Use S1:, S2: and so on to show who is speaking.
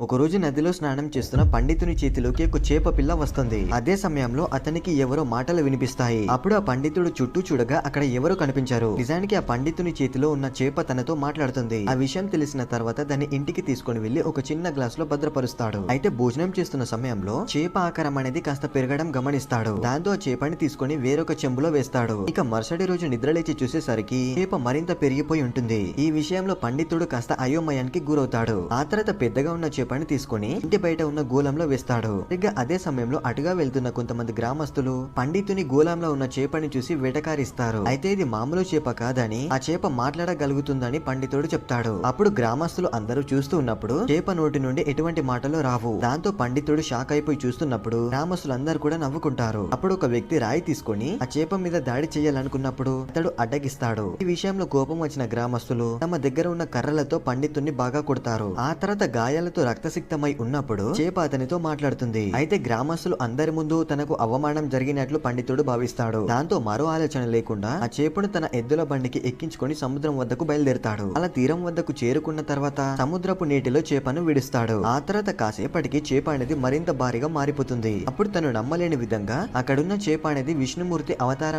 S1: ఒకరోజు నదిలో స్నానం చేస్తున్న పండితుని చేతిలోకి ఒక చేప పిల్ల వస్తుంది. అదే సమయంలో అతనికి ఎవరో మాటలు వినిపిస్తాయి. అప్పుడు ఆ పండితుడు చుట్టూ చూడగా అక్కడ ఎవరో కనిపించారు. నిజానికి ఆ పండితుని చేతిలో ఉన్న చేప తనతో మాట్లాడుతుంది. ఆ విషయం తెలిసిన తర్వాత దాన్ని ఇంటికి తీసుకుని వెళ్లి ఒక చిన్న గ్లాస్ లో భద్రపరుస్తాడు. అయితే భోజనం చేస్తున్న సమయంలో చేప ఆకారం అనేది కాస్త పెరగడం గమనిస్తాడు. దాంతో ఆ చేపని తీసుకుని వేరొక చెంబులో వేస్తాడు. ఇక మరుసటి రోజు నిద్రలేచి చూసేసరికి చేప మరింత పెరిగిపోయి ఉంటుంది. ఈ విషయంలో పండితుడు కాస్త అయోమయానికి గురవుతాడు. ఆ తర్వాత పెద్దగా ఉన్న చేపని తీసుకుని ఇంటి బయట ఉన్న గోళంలో వేస్తాడు. సరిగ్గా అదే సమయంలో అటుగా వెళ్తున్న కొంతమంది గ్రామస్తులు పండితుని గోళంలో ఉన్న చేపని చూసి వెటకారిస్తారు. అయితే ఇది మామూలు చేప కాదని, ఆ చేప మాట్లాడగలుగుతుందని పండితుడు చెప్తాడు. అప్పుడు గ్రామస్తులు అందరూ చూస్తూ ఉన్నప్పుడు చేప నోటి నుండి ఎటువంటి మాటలు రావు. దాంతో పండితుడు షాక్ అయిపోయి చూస్తున్నప్పుడు గ్రామస్తులందరూ కూడా నవ్వుకుంటారు. అప్పుడు ఒక వ్యక్తి రాయి తీసుకుని ఆ చేప మీద దాడి చేయాలనుకున్నప్పుడు అతడు అడ్డగిస్తాడు. ఈ విషయంలో కోపం వచ్చిన గ్రామస్తులు తమ దగ్గర ఉన్న కర్రలతో పండితుడిని బాగా కొడతారు. ఆ తర్వాత గాయాలతో రక్తసిక్తమై ఉన్నప్పుడు చేప అతనితో మాట్లాడుతుంది. అయితే గ్రామస్తులు అందరి ముందు తనకు అవమానం జరిగినట్లు పండితుడు భావిస్తాడు. దాంతో మరో ఆలోచన లేకుండా ఆ చేపను తన ఎద్దుల బండికి ఎక్కించుకొని సముద్రం వద్దకు బయలుదేరతాడు. అలా తీరం వద్దకు చేరుకున్న తర్వాత సముద్రపు నీటిలో చేపను విడుస్తాడు. ఆ తర్వాత కాసేపటికి చేప అనేది మరింత భారీగా మారిపోతుంది. అప్పుడు తను నమ్మలేని విధంగా అక్కడున్న చేప అనేది విష్ణుమూర్తి అవతారం